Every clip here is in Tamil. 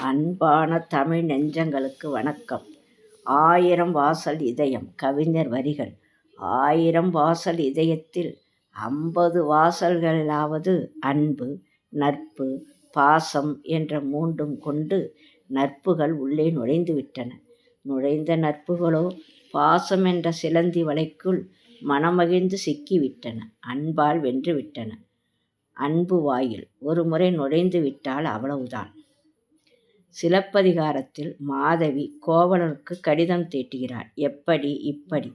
அன்பான தமிழ் நெஞ்சங்களுக்கு வணக்கம். 1000 வாசல் இதயம். கவிஞர் வரிகள். 1000 வாசல் இதயத்தில் 50 வாசல்களாவது அன்பு, நட்பு, பாசம் என்ற மூன்றும் கொண்டு நட்புகள் உள்ளே நுழைந்துவிட்டன. நுழைந்த நட்புகளோ பாசம் என்ற சிலந்தி வலைக்குள் மனமகிழ்ந்து சிக்கிவிட்டன. அன்பால் வென்றுவிட்டன. அன்பு வாயில் ஒரு முறை நுழைந்து விட்டால் அவ்வளவுதான். சிலப்பதிகாரத்தில் மாதவி கோவலனுக்கு கடிதம் தீட்டுகிறாள். எப்படி? இப்படி.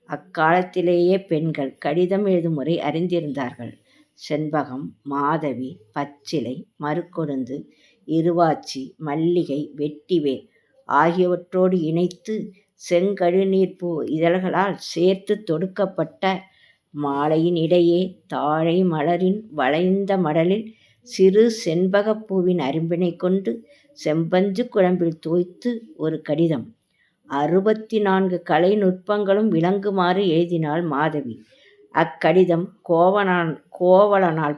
அக்காலத்திலேயே பெண்கள் கடிதம் எழுதும் முறை அறிந்திருந்தார்கள். செண்பகம், மாதவி, பச்சிலை, மருக்கொழுந்து, இருவாச்சி, மல்லிகை, வெட்டிவேர் ஆகியவற்றோடு இணைத்து செங்கழுநீர்ப்பூ இதழ்களால் சேர்த்து தொடுக்கப்பட்ட மாலையின் இடையே தாழை மலரின் வளைந்த மடலில் சிறு செண்பகப்பூவின் அரும்பினை கொண்டு செம்பஞ்சு குழம்பில் தோய்த்து ஒரு கடிதம். 64 கலை நுட்பங்களும் விளங்குமாறு எழுதினாள் மாதவி. அக்கடிதம் கோவலனால்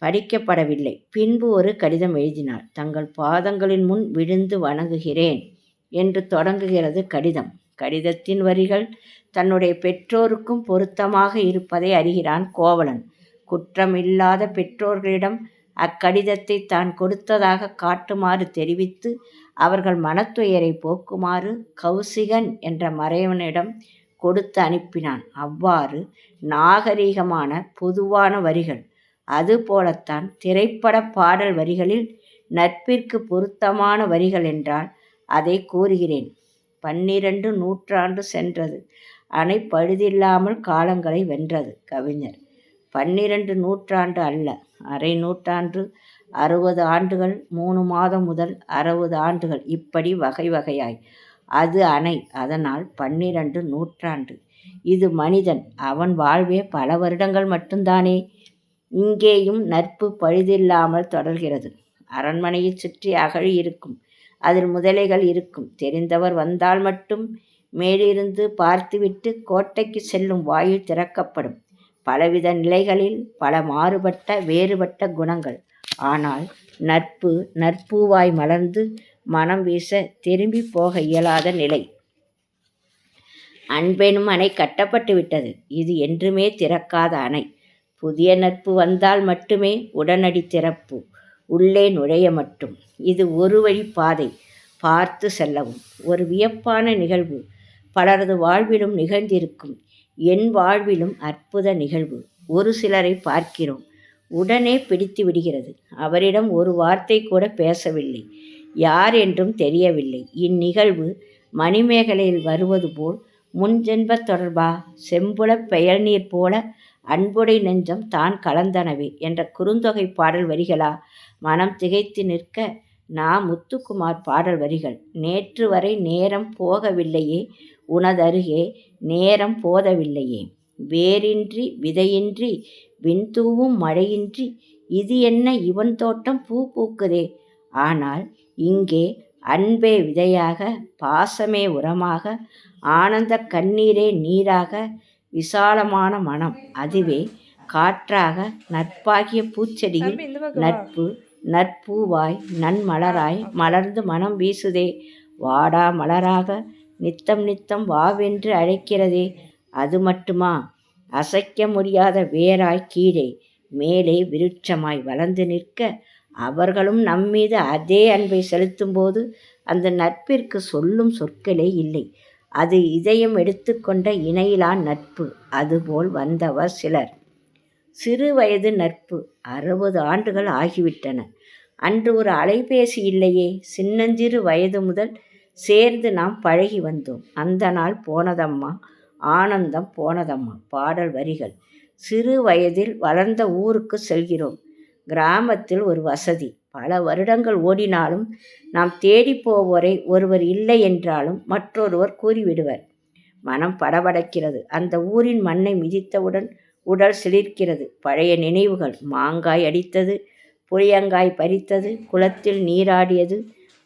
படிக்கப்படவில்லை. பின்பு ஒரு கடிதம் எழுதினாள். தங்கள் பாதங்களின் முன் விழுந்து வணங்குகிறேன் என்று தொடங்குகிறது கடிதம். கடிதத்தின் வரிகள் தன்னுடைய பெற்றோருக்கும் பொருத்தமாக இருப்பதை அறிகிறான் கோவலன். குற்றமில்லாத பெற்றோர்களிடம் அக்கடிதத்தை தான் கொடுத்ததாக காட்டுமாறு தெரிவித்து அவர்கள் மனத்துயரை போக்குமாறு கௌசிகன் என்ற மறைவனிடம் கொடுத்து அனுப்பினான். அவ்வாறு நாகரீகமான பொதுவான வரிகள். அதுபோலத்தான் திரைப்பட பாடல் வரிகளில் நட்பிற்கு பொருத்தமான வரிகள் என்றால் அதை கூறுகிறேன். 12 நூற்றாண்டு சென்றது, அணை பழுதில்லாமல் காலங்களை வென்றது. கவிஞர். 12 நூற்றாண்டு அல்ல, அரை நூற்றாண்டு, 60 ஆண்டுகள், 3 மாதம் முதல் 60 ஆண்டுகள், இப்படி வகை வகையாய். அது அணை, அதனால் 12 நூற்றாண்டு. இது மனிதன், அவன் வாழ்வே பல வருடங்கள் மட்டும்தானே. இங்கேயும் நட்பு பழுதில்லாமல் தொடர்கிறது. அரண்மனையை சுற்றி அகழி இருக்கும், அதில் முதலைகள் இருக்கும். தெரிந்தவர் வந்தால் மட்டும் மேலிருந்து பார்த்துவிட்டு கோட்டைக்கு செல்லும் வாயில் திறக்கப்படும். பலவித நிலைகளில் பல மாறுபட்ட வேறுபட்ட குணங்கள். ஆனால் நட்பூவாய் மலர்ந்து மனம் வீச திரும்பி போக இயலாத நிலை. அன்பெனும் அணை கட்டப்பட்டு விட்டது. இது என்றுமே திறக்காத அணை. புதிய நட்பு வந்தால் மட்டுமே உடனடி திறப்பு, உள்ளே நுழைய மட்டும். இது ஒரு வழி பாதை, பார்த்து செல்லவும். ஒரு வியப்பான நிகழ்வு பலரது வாழ்விலும் நிகழ்ந்திருக்கும். என் வாழ்விலும் அற்புத நிகழ்வு. ஒரு சிலரை பார்க்கிறோம், உடனே பிடித்து விடுகிறது. அவரிடம் ஒரு வார்த்தை கூட பேசவில்லை, யார் என்றும் தெரியவில்லை. இந்நிகழ்வு மணிமேகலையில் வருவது போல் முன்ஜென்ப தொடர்பா? செம்புலப் பெயர்நீர் போல அன்புடை நெஞ்சம் தான் கலந்தனவே என்ற குறுந்தொகை பாடல் வரிகளா? மனம் திகைத்து நிற்க முத்துக்குமார் பாடல் வரிகள். நேற்று வரை நேரம் போகவில்லையே, உனதருகே நேரம் போதவில்லையே. வேரின்றி விதையின்றி விண்தூவும் மழையின்றி இது என்ன இவன் தோட்டம் பூ பூக்குதே. ஆனால் இங்கே அன்பே விதையாக, பாசமே உரமாக, ஆனந்த கண்ணீரே நீராக, விசாலமான மனம் அதுவே காற்றாக, நட்பாகிய பூச்செடியில் நட்பூவாய் நன்மலராய் மலர்ந்து மனம் வீசுதே. வாடா மலராக நித்தம் நித்தம் வாவென்று அழைக்கிறதே. அது மட்டுமா? அசைக்க முடியாத வேராய் கீழே மேலே விருட்சமாய் வளர்ந்து நிற்க அவர்களும் நம்மீது அதே அன்பை செலுத்தும்போது அந்த நட்பிற்கு சொல்லும் சொற்களே இல்லை. அது இதயம் எடுத்துக்கொண்ட இணையிலா நட்பு. அதுபோல் வந்தவர் சிலர். சிறு வயது நட்பு 60 ஆண்டுகள் ஆகிவிட்டன. அன்று ஒரு அலைபேசி இல்லையே. சின்னஞ்சிறு வயது முதல் சேர்ந்து நாம் பழகி வந்தோம். அந்த நாள் போனதம்மா, ஆனந்தம் போனதம்மா. பாடல் வரிகள். சிறு வயதில் வளர்ந்த ஊருக்கு செல்கிறோம். கிராமத்தில் ஒரு வசதி. பல வருடங்கள் ஓடினாலும் நாம் தேடி போவோரை ஒருவர் இல்லை என்றாலும் மற்றொருவர் கூறிவிடுவர். மனம் படபடக்கிறது. அந்த ஊரின் மண்ணை மிதித்தவுடன் உடல் சிலிர்க்கிறது. பழைய நினைவுகள். மாங்காய் அடித்தது, புளியங்காய் பறித்தது, குளத்தில் நீராடியது,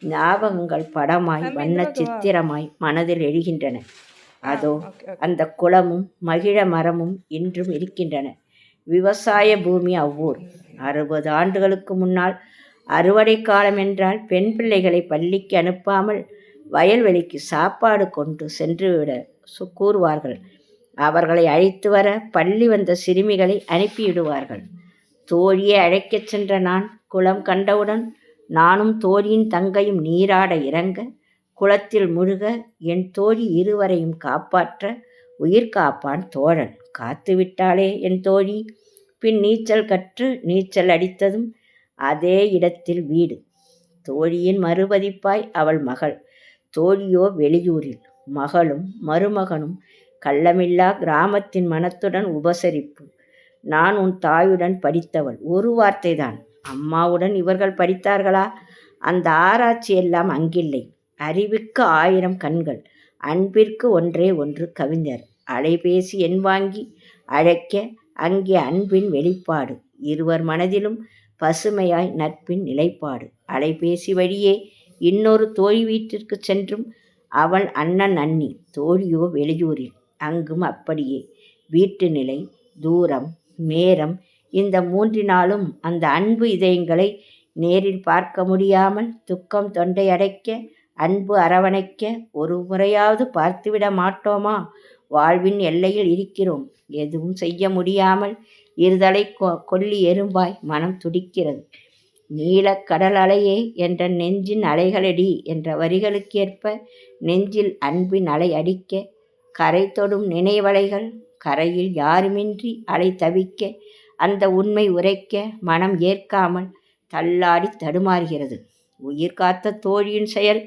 ஞாபகங்கள் படமாய் வண்ண சித்திரமாய் மனதில் எழுகின்றன. அதோ அந்த குளமும் மகிழ மரமும் இன்றும் இருக்கின்றன. விவசாய பூமி அவ்வூர். 60 ஆண்டுகளுக்கு முன்னால் அறுவடை காலம் என்றால் பெண் பிள்ளைகளை பள்ளிக்கு அனுப்பாமல் வயல்வெளிக்கு சாப்பாடு கொண்டு சென்றுவிட கூறுவார்கள். அவர்களை அழைத்து வர பள்ளி வந்த சிறுமிகளை அனுப்பிவிடுவார்கள். தோழியை அழைக்கச் சென்ற நான் குளம் கண்டவுடன் நானும் தோழியின் தங்கையும் நீராட இறங்க, குளத்தில் முழுக, என் தோழி இருவரையும் காப்பாற்ற உயிர் காப்பான் தோழன். காத்துவிட்டாளே என் தோழி. பின் நீச்சல் கற்று நீச்சல் அடித்ததும் அதே இடத்தில் வீடு. தோழியின் மறுபதிப்பாய் அவள் மகள். தோழியோ வெளியூரில். மகளும் மருமகனும் கள்ளமில்லா கிராமத்தின் மனத்துடன் உபசரிப்பு. நான் உன் தாயுடன் படித்தவள். ஒரு வார்த்தைதான். அம்மாவுடன் இவர்கள் படித்தார்களா? அந்த ஆராய்ச்சி எல்லாம் அங்கில்லை. அறிவுக்கு 1000 கண்கள், அன்பிற்கு ஒன்றே ஒன்று கவிஞர். அலைபேசி எண் வாங்கி அழைக்க அங்கே அன்பின் வெளிப்பாடு. இருவர் மனதிலும் பசுமையாய் நட்பின் நிலைப்பாடு. அலைபேசி வழியே இன்னொரு தோழி வீட்டிற்கு சென்றும் அவள் அண்ணன் அண்ணி. தோழியோ வெளியூரில். அங்கும் அப்படியே. வீட்டு நிலை, தூரம், நேரம், இந்த 3 அந்த அன்பு இதயங்களை நேரில் பார்க்க முடியாமல் துக்கம் தொண்டை அடைக்க, அன்பு அரவணைக்க, ஒரு முறையாவது பார்த்துவிட மாட்டோமா? வாழ்வின் எல்லையில் இருக்கிறோம். எதுவும் செய்ய முடியாமல் இருதலை கொல்லி எறும்பாய் மனம் துடிக்கிறது. நீலக் கடல் அலையே என்ற நெஞ்சின் அலைகளடி என்ற வரிகளுக்கேற்ப நெஞ்சில் அன்பின் அலை அடிக்க, கரை தொடும் நினைவலைகள் கரையில் யாருமின்றி அலை தவிக்க, அந்த உண்மை உரைக்க மனம் ஏற்காமல் தள்ளாடி தடுமாறுகிறது. உயிர் காத்த தோழியின் செயல்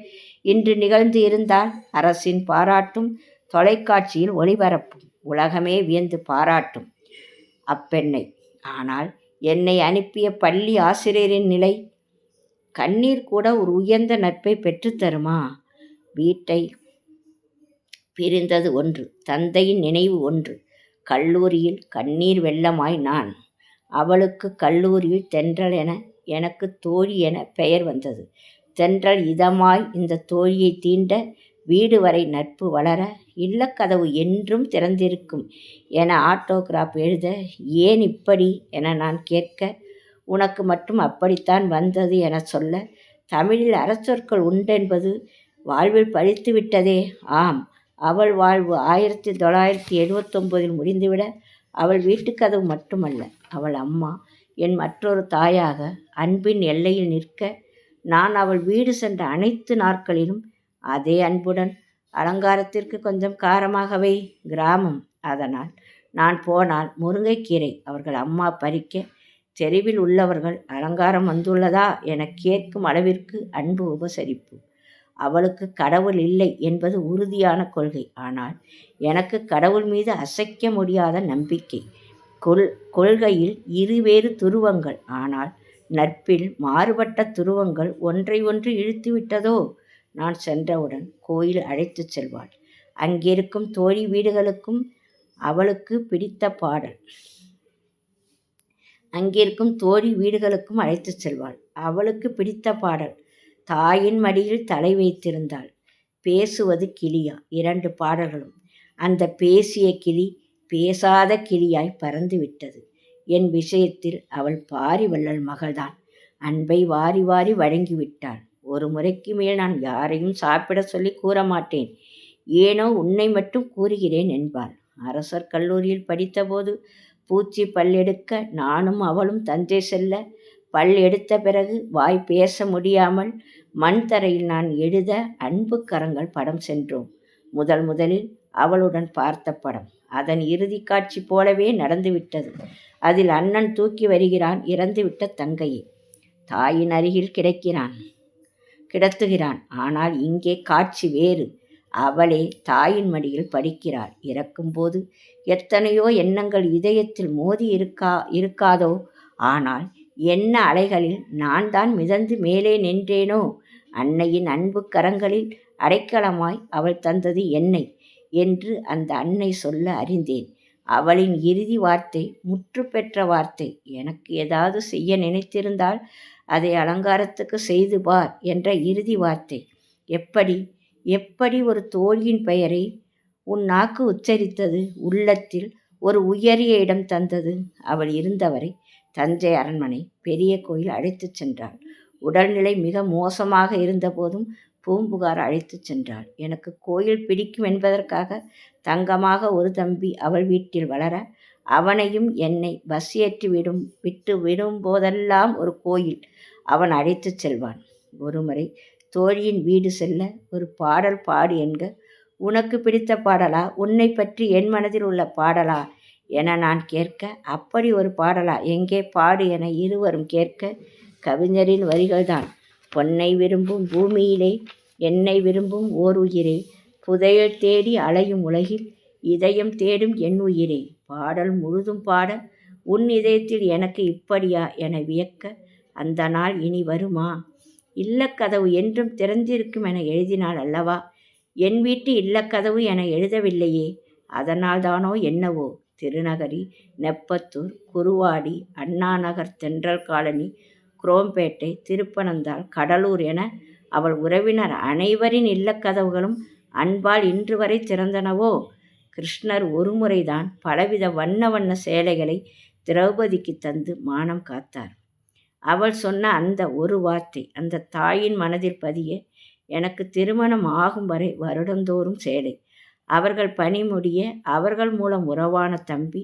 இன்று நிகழ்ந்து இருந்தால் அரசின் பாராட்டும், தொலைக்காட்சியில் ஒளிபரப்பும், உலகமே வியந்து பாராட்டும் அப்பெண்ணை. ஆனால் என்னை அனுப்பிய பள்ளி ஆசிரியரின் நிலை, கண்ணீர் கூட ஒரு உயர்ந்த நட்பை பெற்றுத்தருமா? வீட்டை பிரிந்தது ஒன்று, தந்தையின் நினைவு ஒன்று. கல்லூரியில் கண்ணீர் வெள்ளமாய் நான். அவளுக்கு கல்லூரியில் தென்றல் என, எனக்கு தோழி என பெயர் வந்தது. தென்றல் இதமாய் இந்த தோழியை தீண்ட, வீடு வரை நட்பு வளர, இல்லக்கதவு என்றும் திறந்திருக்கும் என ஆட்டோகிராஃப் எழுத, ஏன் இப்படி என நான் கேட்க, உனக்கு மட்டும் அப்படித்தான் வந்தது என சொல்ல, தமிழில் அறச்சொற்கள் உண்டென்பது வாழ்வில் பழித்து விட்டதே. ஆம், அவள் வாழ்வு 1979 முடிந்துவிட, அவள் வீட்டுக்கதவு மட்டுமல்ல, அவள் அம்மா என் மற்றொரு தாயாக அன்பின் எல்லையில் நிற்க, நான் அவள் வீடு சென்ற அனைத்து நாட்களிலும் அதே அன்புடன், அலங்காரத்திற்கு கொஞ்சம் காரமாகவே கிராமம். அதனால் நான் போனால் முருங்கைக்கீரை அவர்கள் அம்மா பறிக்க, தெருவில் உள்ளவர்கள் அலங்காரம் வந்துள்ளதா என கேட்கும் அளவிற்கு அன்பு உபசரிப்பு. அவளுக்கு கடவுள் இல்லை என்பது உறுதியான கொள்கை. ஆனால் எனக்கு கடவுள் மீது அசைக்க முடியாத நம்பிக்கை. கொள்கையில் இருவேறு துருவங்கள், ஆனால் நட்பில் மாறுபட்ட துருவங்கள் ஒன்றை ஒன்று இழுத்து விட்டதோ? நான் சென்றவுடன் கோயில் அழைத்துச் செல்வாள். அங்கிருக்கும் தோழி வீடுகளுக்கும் அவளுக்கு பிடித்த பாடல். அங்கிருக்கும் தோழி வீடுகளுக்கும் அழைத்துச் செல்வாள். அவளுக்கு பிடித்த பாடல். தாயின் மடியில் தலை வைத்திருந்தாள். பேசுவது கிளியா? 2 பாடல்களும். அந்த பேசிய கிளி பேசாத கிளியாய் பறந்து விட்டது. என் விஷயத்தில் அவள் பாரிவள்ளல் மகள்தான். அன்பை வாரி வாரி வழங்கிவிட்டாள். ஒரு முறைக்கு மேல் நான் யாரையும் சாப்பிட சொல்லி கூற மாட்டேன். ஏனோ உன்னை மட்டும் கூறுகிறேன் என்பாள். அரசர் கல்லூரியில் படித்தபோது பூச்சி பல்லெடுக்க நானும் அவளும் தஞ்சை செல்ல, பல் எடுத்த பிறகு வாய் பேச முடியாமல் மண் தரையில் நான் எழுத அன்பு கரங்கள் படம் சென்றோம். முதலில் அவளுடன் பார்த்த படம். அதன் இறுதி காட்சி போலவே நடந்துவிட்டது. அதில் அண்ணன் தூக்கி வருகிறான் இறந்துவிட்ட தங்கையை. தாயின் அருகில் கிடத்துகிறான். ஆனால் இங்கே காட்சி வேறு. அவளே தாயின் மடியில் படிக்கிறாள். இறக்கும்போது எத்தனையோ எண்ணங்கள் இதயத்தில் மோதி இருக்காதோ? ஆனால் என்ன அலைகளில் நான் தான் மிதந்து மேலே நின்றேனோ? அன்னையின் அன்பு கரங்களில் அடைக்கலமாய் அவள் தந்தது என்னை என்று அந்த அன்னை சொல்ல அறிந்தேன். அவளின் இறுதி வார்த்தை முற்று பெற்ற வார்த்தை. எனக்கு ஏதாவது செய்ய நினைத்திருந்தால் அதை அலங்காரத்துக்கு செய்து பார் என்ற இறுதி வார்த்தை. எப்படி ஒரு தோழியின் பெயரை உன் நாக்கு உச்சரித்தது? உள்ளத்தில் ஒரு உயரிய இடம் தந்தது. அவள் இருந்தவரை தஞ்சை அரண்மனை, பெரிய கோயில் அழைத்துச் சென்றாள். உடல்நிலை மிக மோசமாக இருந்தபோதும் பூம்புகார் அழைத்துச் சென்றாள். எனக்கு கோயில் பிடிக்கும் என்பதற்காக தங்கமாக ஒரு தம்பி அவள் வீட்டில் வளர, அவனையும் என்னை பஸ் ஏற்றி விட்டு விடும்போதெல்லாம் ஒரு கோயில் அவன் அழைத்துச் செல்வான். ஒருமுறை தோழியின் வீடு செல்ல ஒரு பாடல் பாடு என்க, உனக்கு பிடித்த பாடலா, உன்னை பற்றி என் மனதில் உள்ள பாடலா என நான் கேட்க, அப்படி ஒரு பாடலா, எங்கே பாடு என இருவரும் கேட்க, கவிஞரின் வரிகள்தான். பொன்னை விரும்பும் பூமியிலே என்னை விரும்பும் ஓர் உயிரே, புதையல் தேடி அலையும் உலகில் இதயம் தேடும் என் உயிரே, பாடல் முழுதும் பாட உன் இதயத்தில் எனக்கு இப்படியா என வியக்க, அந்த நாள் இனி வருமா? இல்லக்கதவு என்றும் திறந்திருக்கும் என எழுதினாள் அல்லவா? என் வீட்டு இல்லக்கதவு என எழுதவில்லையே. அதனால்தானோ என்னவோ திருநகரி, நெப்பத்தூர், குருவாடி, அண்ணாநகர், தென்றல் காலனி, குரோம்பேட்டை, திருப்பனந்தாள், கடலூர் என அவள் உறவினர் அனைவரின் இல்லக்கதவுகளும் அன்பால் இன்று வரை திறந்தனவோ? கிருஷ்ணர் ஒருமுறைதான் பலவித வண்ண வண்ண சேலைகளை திரௌபதிக்கு தந்து மானம் காத்தார். அவள் சொன்ன அந்த ஒரு வார்த்தை அந்த தாயின் மனதில் பதிய, எனக்கு திருமணம் ஆகும் வரை வருடந்தோறும் சேலை. அவர்கள் பணி முடிய அவர்கள் மூலம் உறவான தம்பி,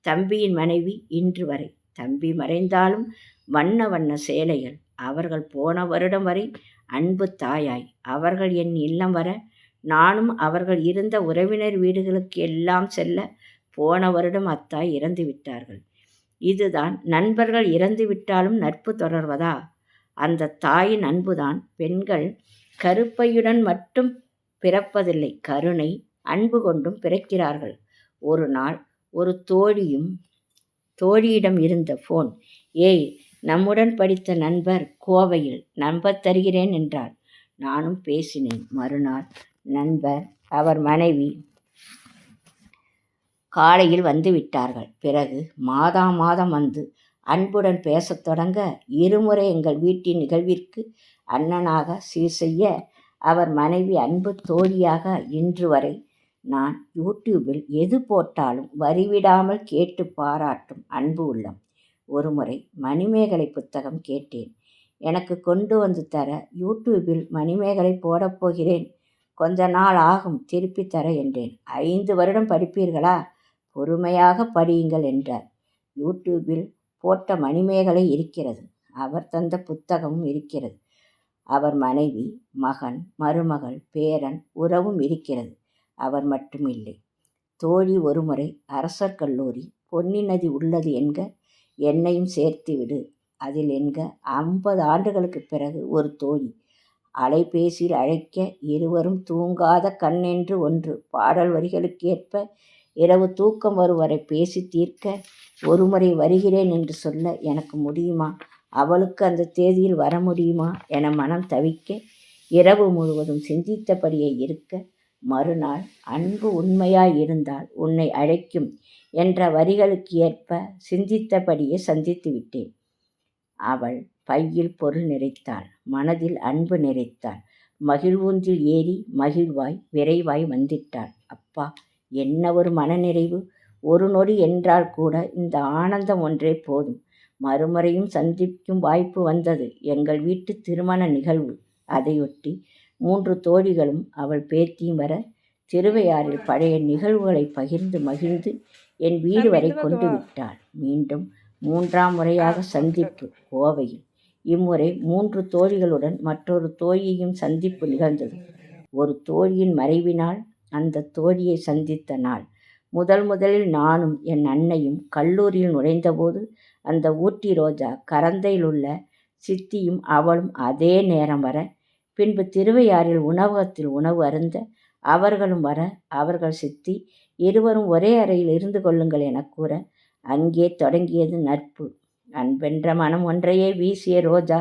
தம்பியின் மனைவி இன்று வரை. தம்பி மறைந்தாலும் வண்ண வண்ண சேலைகள். அவர்கள் போன வருடம் வரை அன்பு தாயாய். அவர்கள் என் இல்லம் வர நானும் அவர்கள் இருந்த உறவினர் வீடுகளுக்கு எல்லாம் செல்ல, போன வருடம் அத்தாய் இறந்து விட்டார்கள். இதுதான் நண்பர்கள் இறந்து விட்டாலும் நட்பு தொடர்வதா? அந்த தாயின் அன்புதான். பெண்கள் கருப்பையுடன் மட்டும் பிறப்பதில்லை, கருணை அன்பு கொண்டும் பிறக்கிறார்கள். ஒரு நாள் ஒரு தோழியிடம் இருந்த ஃபோன், ஏய், நம்முடன் படித்த நண்பர் கோவையில், நம்பர் தருகிறேன் என்றார். நானும் பேசினேன். மறுநாள் நண்பர் அவர் மனைவி காலையில் வந்து விட்டார்கள். பிறகு மாதம் வந்து அன்புடன் பேசத் தொடங்க, இருமுறை எங்கள் வீட்டின் நிகழ்விற்கு அண்ணனாக சீர் செய்ய, அவர் மனைவி அன்பு தோழியாக இன்று வரை நான் யூடியூபில் எது போட்டாலும் வரிவிடாமல் கேட்டு பாராட்டும் அன்பு உள்ளம். ஒருமுறை மணிமேகலை புத்தகம் கேட்டேன். எனக்கு கொண்டு வந்து தர, யூடியூபில் மணிமேகலை போடப் போகிறேன், கொஞ்ச நாள் ஆகும் திருப்பி தர என்றேன். 5 வருடம் படிப்பீர்களா? பொறுமையாக படியுங்கள் என்றார். யூடியூபில் போட்ட மணிமேகலை இருக்கிறது. அவர் தந்த புத்தகமும் இருக்கிறது. அவர் மனைவி, மகன், மருமகள், பேரன் உறவும் இருக்கிறது. அவர் மட்டும் இல்லை. தோழி ஒருமுறை அரசர் கல்லூரி பொன்னி நதி உள்ளது என்க, என்னையும் சேர்த்து விடு அதில் என்க. 50 ஆண்டுகளுக்கு பிறகு ஒரு தோழி அலைபேசியில் அழைக்க, இருவரும் தூங்காத கண்ணென்று ஒன்று பாடல் வரிகளுக்கேற்ப இரவு தூக்கம் வரும் வரை பேசி தீர்க்க, ஒருமுறை வருகிறேன் என்று சொல்ல எனக்கு முடியுமா? அவளுக்கு அந்த தேதியில் வர முடியுமா என மனம் தவிக்க, இரவு முழுவதும் சிந்தித்தபடியே இருக்க, மறுநாள் அன்பு உண்மையாய் இருந்தால் உன்னை அழைக்கும் என்ற வரிகளுக்கு ஏற்ப சிந்தித்தபடியே சந்தித்து விட்டேன். அவள் பையில் பொருள் நிறைத்தாள், மனதில் அன்பு நிறைத்தாள். மகிழ்வூன்றில் ஏறி மகிழ்வாய் விரைவாய் வந்திட்டாள். அப்பா, என்ன ஒரு மனநிறைவு! ஒரு நொடி என்றால் கூட இந்த ஆனந்தம் ஒன்றே போதும். மறுமுறையும் சந்திக்கும் வாய்ப்பு வந்தது. எங்கள் வீட்டு திருமண நிகழ்வு. அதையொட்டி 3 தோழிகளும் அவள் பேத்தியும் வர, திருவையாறில் பழைய நிகழ்வுகளை பகிர்ந்து மகிழ்ந்து என் வீடு வரை கொண்டு விட்டாள். மீண்டும் 3ஆம் முறையாக சந்திப்பு கோவையில். இம்முறை 3 தோழிகளுடன் மற்றொரு தோழியையும் சந்திப்பு நிகழ்ந்தது. ஒரு தோழியின் மறைவினால் அந்த தோழியை சந்தித்த நாள். முதலில் நானும் என் அன்னையும் கல்லூரியில் நுழைந்தபோது அந்த ஊட்டி ரோஜா கரந்தையில் உள்ள சித்தியும் அவளும் அதே நேரம் வர, பின்பு திருவையாறில் உணவகத்தில் உணவு அருந்த அவர்களும் வர, அவர்கள் சித்தி இருவரும் ஒரே அறையில் இருந்து கொள்ளுங்கள் என கூற, அங்கே தொடங்கியது நட்பு. அன்பென்ற மனம் ஒன்றையே வீசிய ரோஜா.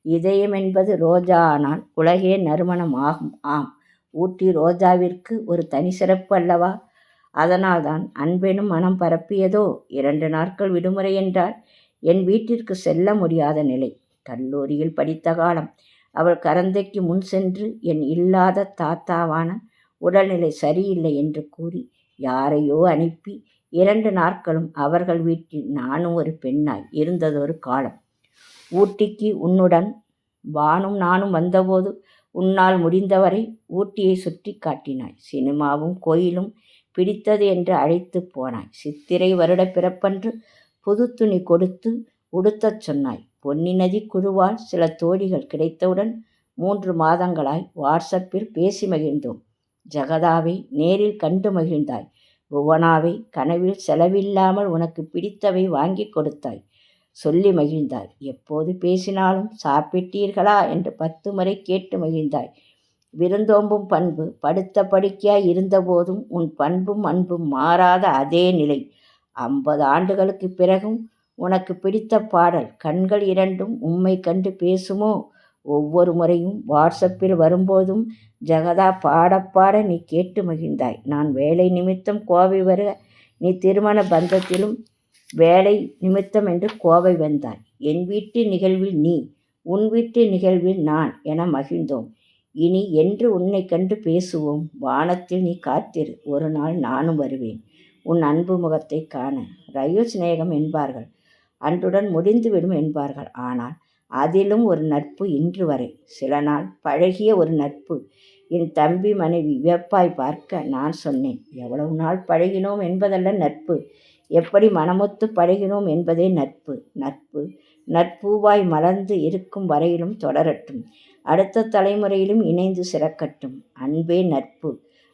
இதயம் என்பது ரோஜா ஆனால் உலகே நறுமணம் ஆகும். ஆம், ஊட்டி ரோஜாவிற்கு ஒரு தனி சிறப்பு அல்லவா? அதனால்தான் அன்பெனும் மனம் பரப்பியதோ. 2 நாட்கள் விடுமுறை என்றால் என் வீட்டிற்கு செல்ல முடியாத நிலை. கல்லூரியில் படித்த காலம். அவள் கரந்தைக்கு முன் சென்று என் இல்லாத தாத்தாவான உடல்நிலை சரியில்லை என்று கூறி யாரையோ அனுப்பி 2 நாட்களும் அவர்கள் வீட்டில் நானும் ஒரு பெண்ணாய் இருந்ததொரு காலம். ஊட்டிக்கு உன்னுடன் வானும் நானும் வந்தபோது உன்னால் முடிந்தவரை ஊட்டியை சுற்றி காட்டினாய். சினிமாவும் கோயிலும் பிடித்தது என்று அழைத்து போனாய். சித்திரை வருட பிறப்பன்று புது துணி கொடுத்து உடுத்தச் சொன்னாய். பொன்னி நதி குழுவால் சில தோழிகள் கிடைத்தவுடன் 3 மாதங்களாய் வாட்ஸ்அப்பில் பேசி மகிழ்ந்தோம். ஜகதாவை நேரில் கண்டு மகிழ்ந்தாய். புவனாவை கனவில் செலவில்லாமல் உனக்கு பிடித்தவை வாங்கி கொடுத்தாய். சொல்லி மகிழ்ந்தாய். எப்போது பேசினாலும் சாப்பிட்டீர்களா என்று 10 முறை கேட்டு மகிழ்ந்தாய். விருந்தோம்பும் பண்பு படுத்த படுக்கையாய் இருந்தபோதும் உன் பண்பும் அன்பும் மாறாத அதே நிலை. 50 ஆண்டுகளுக்கு பிறகும் உனக்கு பிடித்த பாடல் கண்கள் இரண்டும் உம்மை கண்டு பேசுமோ? ஒவ்வொரு முறையும் வாட்ஸ்அப்பில் வரும்போதும் ஜகதா பாட நீ கேட்டு மகிழ்ந்தாய். நான் வேலை நிமித்தம் கோவை வருக, நீ திருமண பந்தத்திலும் வேலை நிமித்தம் என்று கோவை வந்தாய். என் வீட்டு நிகழ்வில் நீ, உன் வீட்டு நிகழ்வில் நான் என மகிழ்ந்தோம். இனி என்று உன்னை கண்டு பேசுவோம். வானத்தில் நீ காத்திரு, ஒரு நாள் நானும் வருவேன் உன் அன்பு முகத்தை காண. ரயில் சிநேகம் என்பார்கள், அன்றுடன் முடிந்துவிடும் என்பார்கள். ஆனால் அதிலும் ஒரு நட்பு இன்று வரை. சில நாள் பழகிய ஒரு நட்பு. என் தம்பி மனைவி வியப்பாய் பார்க்க நான் சொன்னேன், எவ்வளவு நாள் பழகினோம் என்பதல்ல நட்பு, எப்படி மனமொத்து பழகினோம் என்பதே நட்பு. நட்பு நட்பூவாய் மலர்ந்து இருக்கும் வரையிலும் தொடரட்டும். அடுத்த தலைமுறையிலும் இணைந்து சிறக்கட்டும். அன்பே நட்பு,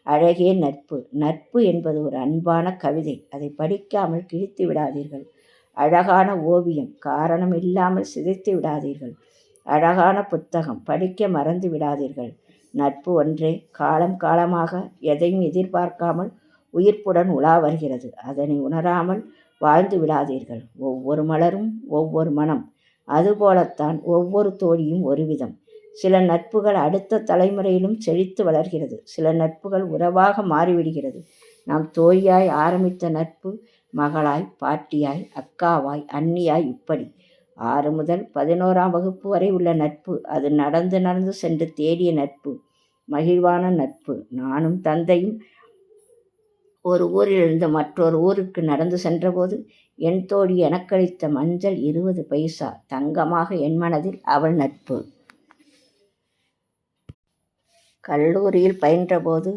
அழகே நட்பு. நட்பு என்பது ஒரு அன்பான கவிதை. அதை படிக்காமல் கிழித்து விடாதீர்கள். அழகான ஓவியம், காரணம் இல்லாமல் சிதைத்து விடாதீர்கள். அழகான புத்தகம், படிக்க மறந்து விடாதீர்கள். நட்பு ஒன்றே காலம் காலமாக எதையும் எதிர்பார்க்காமல் உயிர்ப்புடன் உலா வருகிறது. அதனை உணராமல் வாழ்ந்து விடாதீர்கள். ஒவ்வொரு மலரும் ஒவ்வொரு மனம். அதுபோலத்தான் ஒவ்வொரு தோழியும் ஒரு விதம். சில நட்புகள் அடுத்த தலைமுறையிலும் செழித்து வளர்கிறது. சில நட்புகள் உறவாக மாறிவிடுகிறது. நாம் தோழியாய் ஆரம்பித்த நட்பு மகளாய், பாட்டியாய், அக்காவாய், அண்ணியாய், இப்படி 6 முதல் 11ஆம் வகுப்பு வரை உள்ள நட்பு. அது நடந்து நடந்து சென்று தேடிய நட்பு, மகிழ்வான நட்பு. நானும் தந்தையும் ஒரு ஊரிலிருந்து மற்றொரு ஊருக்கு நடந்து சென்றபோது என் தோழி எனக்களித்த மஞ்சள் 20 பைசா தங்கமாக என் மனதில் அவள் நட்பு. கல்லூரியில் பயின்றபோது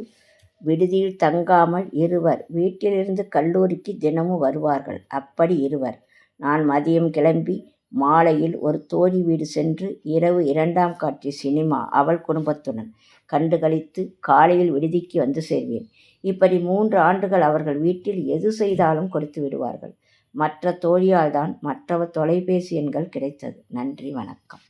விடுதியில் தங்காமல் இருவர் வீட்டிலிருந்து கல்லூரிக்கு தினமும் வருவார்கள். அப்படி இருவர். நான் மதியம் கிளம்பி மாலையில் ஒரு தோழி வீடு சென்று இரவு 2ஆம் காட்சி சினிமா அவள் குடும்பத்துடன் கண்டுகளித்து காலையில் விடுதிக்கு வந்து சேர்வேன். இப்படி 3 ஆண்டுகள் அவர்கள் வீட்டில் எது செய்தாலும் கொடுத்து விடுவார்கள். மற்ற தோழியால்தான் மற்றவர் தொலைபேசி எண்கள் கிடைத்தது. நன்றி, வணக்கம்.